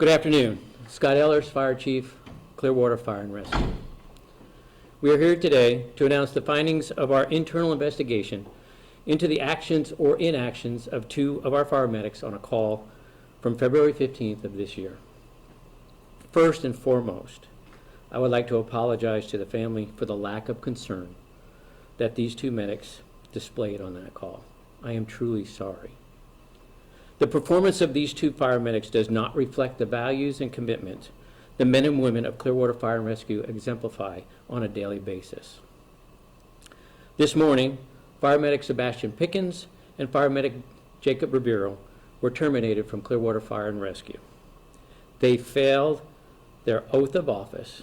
Good afternoon. Scott Ehlers, Fire Chief, Clearwater Fire and Rescue. We are here today to announce the findings of our internal investigation into the actions or inactions of two of our fire medics on a call from February 15th of this year. First and foremost, I would like to apologize to the family for the lack of concern that these two medics displayed on that call. I am truly sorry. The performance of these two fire medics does not reflect the values and commitment the men and women of Clearwater Fire and Rescue exemplify on a daily basis. This morning, fire medic Sebastian Pickens and fire medic Jacob Ribeiro were terminated from Clearwater Fire and Rescue. They failed their oath of office,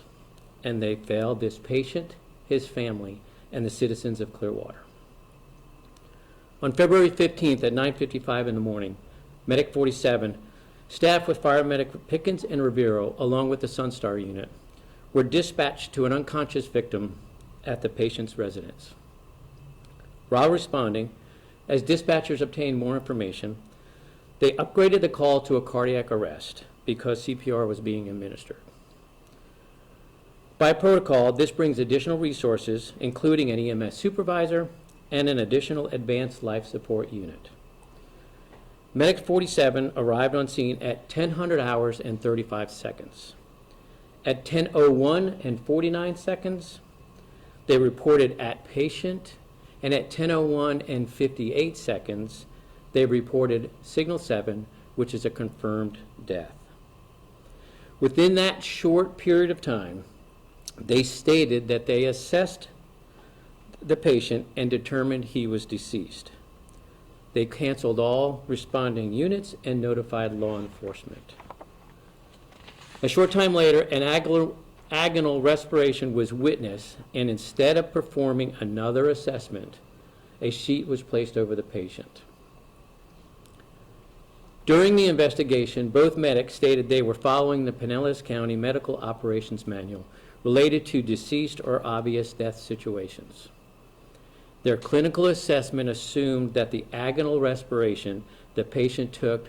and they failed this patient, his family, and the citizens of Clearwater. On February 15th at 9:55 in the morning, Medic 47, staffed with fire medic Pickens and Ribeiro, along with the Sunstar unit, were dispatched to an unconscious victim at the patient's residence. While responding, as dispatchers obtained more information, they upgraded the call to a cardiac arrest because CPR was being administered. By protocol, this brings additional resources, including an EMS supervisor and an additional advanced life support unit. Medic 47 arrived on scene at 10:00 hours and 35 seconds. At 10:01 and 49 seconds, they reported at patient, and at 10:01 and 58 seconds, they reported signal 7, which is a confirmed death. Within that short period of time, they stated that they assessed the patient and determined he was deceased. They canceled all responding units and notified law enforcement. A short time later, an agonal respiration was witnessed, and instead of performing another assessment, a sheet was placed over the patient. During the investigation, both medics stated they were following the Pinellas County Medical Operations Manual related to deceased or obvious death situations. Their clinical assessment assumed that the agonal respiration the patient took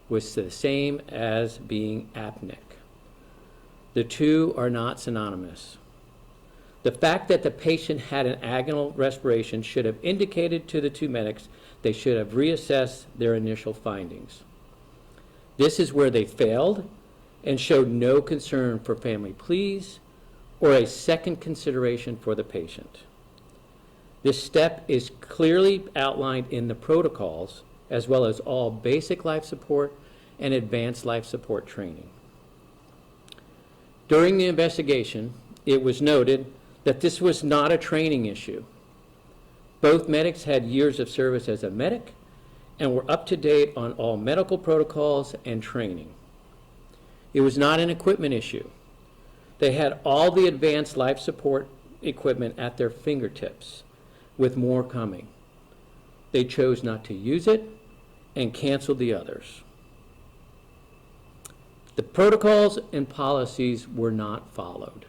was the same as being apneic. The two are not synonymous. The fact that the patient had an agonal respiration should have indicated to the two medics they should have reassessed their initial findings. This is where they failed and showed no concern for family pleas or a second consideration for the patient. This step is clearly outlined in the protocols, as well as all basic life support and advanced life support training. During the investigation, it was noted that this was not a training issue. Both medics had years of service as a medic and were up to date on all medical protocols and training. It was not an equipment issue. They had all the advanced life support equipment at their fingertips, with more coming. They chose not to use it and canceled the others. The protocols and policies were not followed.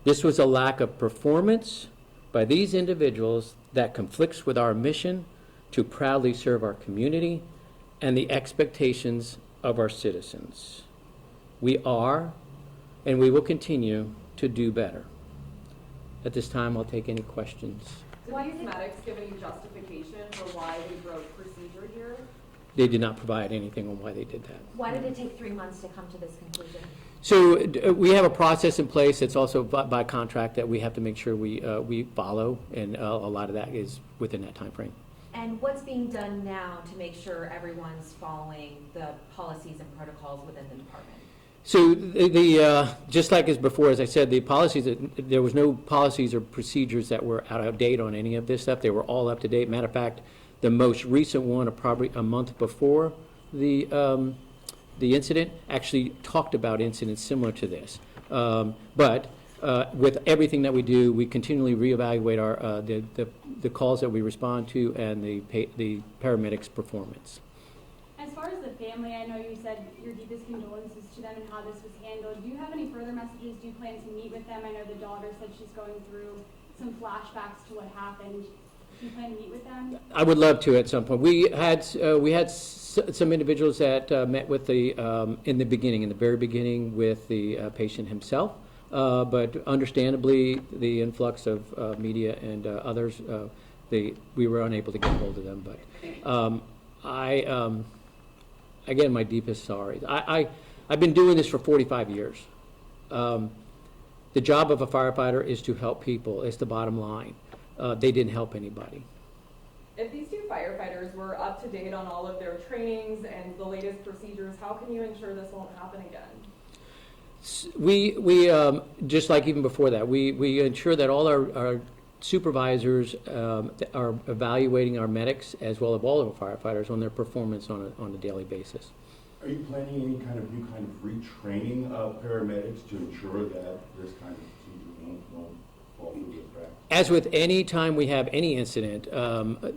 This was a lack of performance by these individuals that conflicts with our mission to proudly serve our community and the expectations of our citizens. We are, and we will continue to do better. At this time, I'll take any questions. Did these medics give any justification for why they broke procedure here? They did not provide anything on why they did that. Why did it take 3 months to come to this conclusion? So we have a process in place. It's also by contract that we have to make sure we follow, and a lot of that is within that time frame. And what's being done now to make sure everyone's following the policies and protocols within the department? So just like as before, as I said, the policies, there was no policies or procedures that were out of date on any of this stuff. They were all up to date. Matter of fact, the most recent one, probably a month before the incident, actually talked about incidents similar to this. But with everything that we do, we continually reevaluate our the calls that we respond to and the paramedics' performance. As far as the family, I know you said your deepest condolences to them and how this was handled. Do you have any further messages? Do you plan to meet with them? I know the daughter said she's going through some flashbacks to what happened. Do you plan to meet with them? I would love to at some point. We had some individuals that met with the, in the very beginning with the patient himself, but understandably, the influx of media and others, we were unable to get hold of them. But again, my deepest sorry. I've been doing this for 45 years. The job of a firefighter is to help people. It's the bottom line. They didn't help anybody. If these two firefighters were up to date on all of their trainings and the latest procedures, how can you ensure this won't happen again? We just like even before that, we ensure that all our supervisors are evaluating our medics as well as all of our firefighters on their performance on a daily basis. Are you planning any kind of new kind of retraining of paramedics to ensure that this kind of procedure won't fall through the cracks? As with any time we have any incident,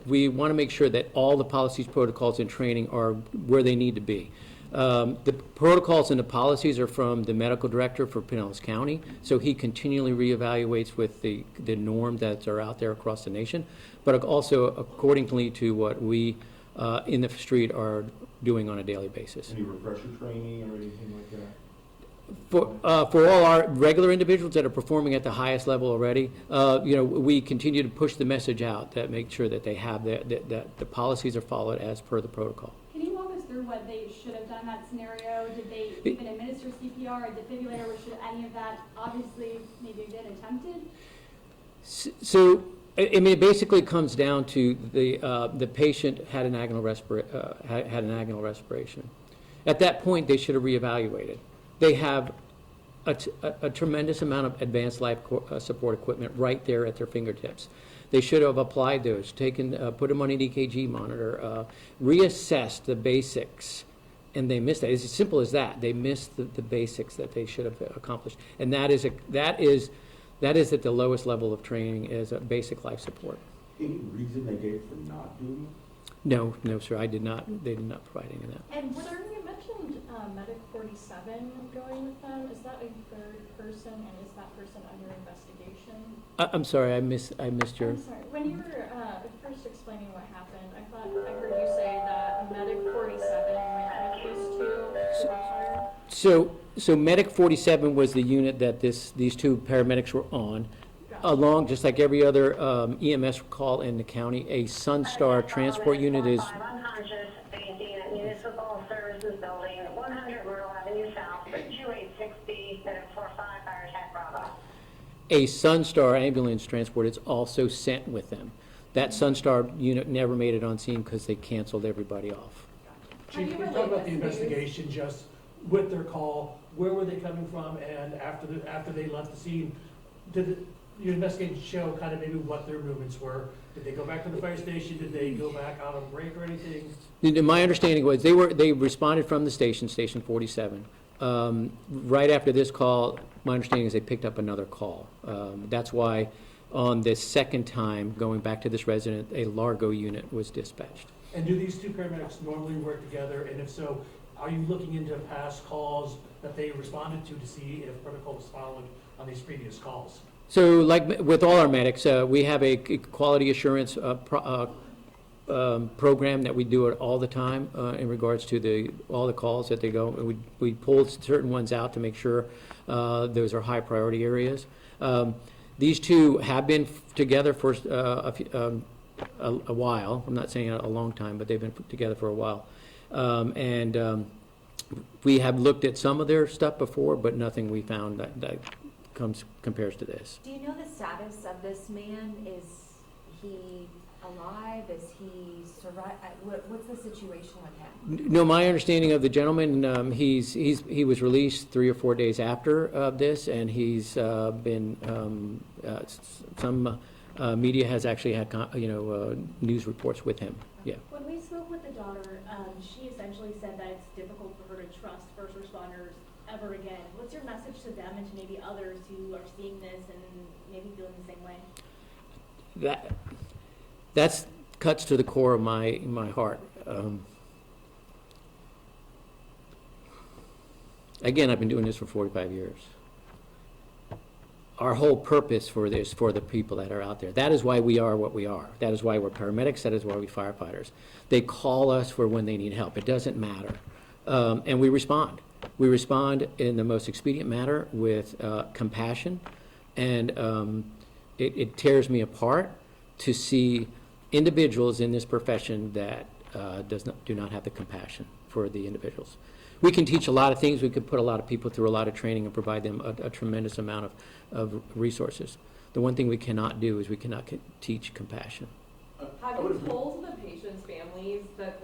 we want to make sure that all the policies, protocols, and training are where they need to be. The protocols and the policies are from the medical director for Pinellas County, so he continually reevaluates with the norms that are out there across the nation, but also accordingly to what we in the street are doing on a daily basis. Any refresher training or anything like that? For all our regular individuals that are performing at the highest level already, we continue to push the message out that make sure that they have that the policies are followed as per the protocol. Can you walk us through what they should have done in that scenario? Did they even administer CPR, a defibrillator, or should any of that obviously maybe been attempted? So, I mean, it basically comes down to the patient had an agonal respiration. At that point, they should have reevaluated. They have a tremendous amount of advanced life support equipment right there at their fingertips. They should have applied those, put them on an EKG monitor, reassessed the basics, and they missed that. It's as simple as that. They missed the basics that they should have accomplished, and that is at the lowest level of training is a basic life support. Any reason they gave for not doing it? No, sir, I did not. They did not provide any of that. And sir, you mentioned Medic 47 going with them. Is that a third person, and is that person under investigation? I'm sorry, I missed your. I'm sorry. When you were first explaining what happened, I thought I heard you say that Medic 47 went with these two to fire. So Medic 47 was the unit that these two paramedics were on. Along, just like every other EMS call in the county, a Sunstar transport unit is. Unconscious, facing at Municipal Services Building, 100 Rural Avenue South, 2860, Medic 45, Fire Attack Bravo. A Sunstar ambulance transport is also sent with them. That Sunstar unit never made it on scene because they canceled everybody off. Chief, can you talk about the investigation just with their call? Where were they coming from? And after they left the scene, did your investigation show kind of maybe what their movements were? Did they go back to the fire station? Did they go back out on break or anything? My understanding was they responded from the station 47. Right after this call, my understanding is they picked up another call. That's why on the second time going back to this resident, a Largo unit was dispatched. And do these two paramedics normally work together? And if so, are you looking into past calls that they responded to see if protocol was followed on these previous calls? So like with all our medics, we have a quality assurance program that we do it all the time in regards to all the calls that they go. We pulled certain ones out to make sure those are high priority areas. These two have been together for a while. I'm not saying a long time, but they've been together for a while. We have looked at some of their stuff before, but nothing we found that compares to this. Do you know the status of this man? Is he alive? Is he survive? What's the situation with him? No, my understanding of the gentleman, he was released 3 or 4 days after this, and he's been some media has actually had news reports with him. Yeah. When we spoke with the daughter, she essentially said that it's difficult for her to trust first responders ever again. What's your message to them and to maybe others who are seeing this and maybe feeling the same way? That's cuts to the core of my heart. Again, I've been doing this for 45 years. our whole purpose for this, for the people that are out there. That is why we are what we are. That is why we're paramedics, that is why we're firefighters. They call us for when they need help. It doesn't matter. And we respond. We respond in the most expedient manner with compassion, and it tears me apart to see individuals in this profession that do not have the compassion for the individuals. We can teach a lot of things. We could put a lot of people through a lot of training and provide them a tremendous amount of resources. The one thing we cannot do is we cannot teach compassion. Have you told the patients' families that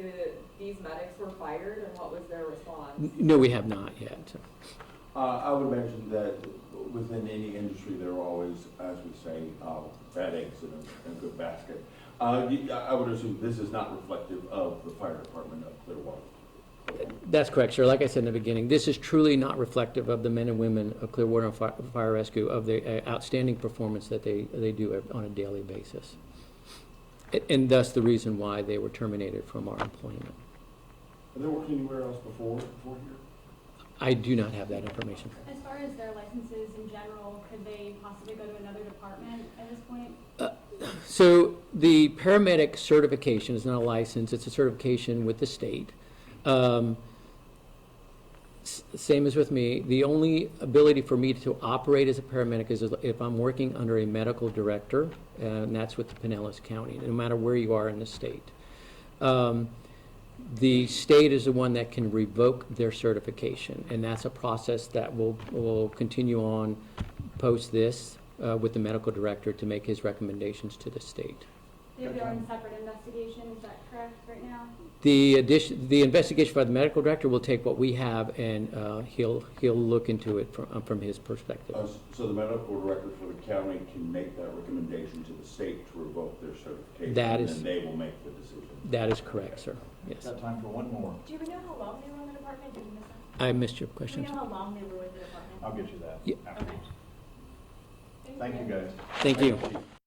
these medics were fired, and what was their response? No, we have not yet. I would imagine that within any industry, there are always, as we say, bad eggs in a good basket. I would assume this is not reflective of the fire department of Clearwater. That's correct, sir. Like I said in the beginning, this is truly not reflective of the men and women of Clearwater Fire Rescue, of the outstanding performance that they do on a daily basis. And thus the reason why they were terminated from our employment. Are they working anywhere else before here? I do not have that information. As far as their licenses in general, could they possibly go to another department at this point? So the paramedic certification is not a license, it's a certification with the state. Same as with me, the only ability for me to operate as a paramedic is if I'm working under a medical director, and that's with the Pinellas County, no matter where you are in the state. The state is the one that can revoke their certification, and that's a process that will continue on post this with the medical director to make his recommendations to the state. They have their own separate investigation, is that correct right now? The investigation by the medical director will take what we have, and he'll look into it from his perspective. So the medical director for the county can make that recommendation to the state to revoke their certification, That is- and then they will make the decision. That is correct, sir. Yes. Got time for one more. Do you know how long they were in the department? Did you miss that? I missed your Do question. you know how long they were with the department? I'll get you that. Yeah. afterwards. Okay. Thank you, guys. Thank you.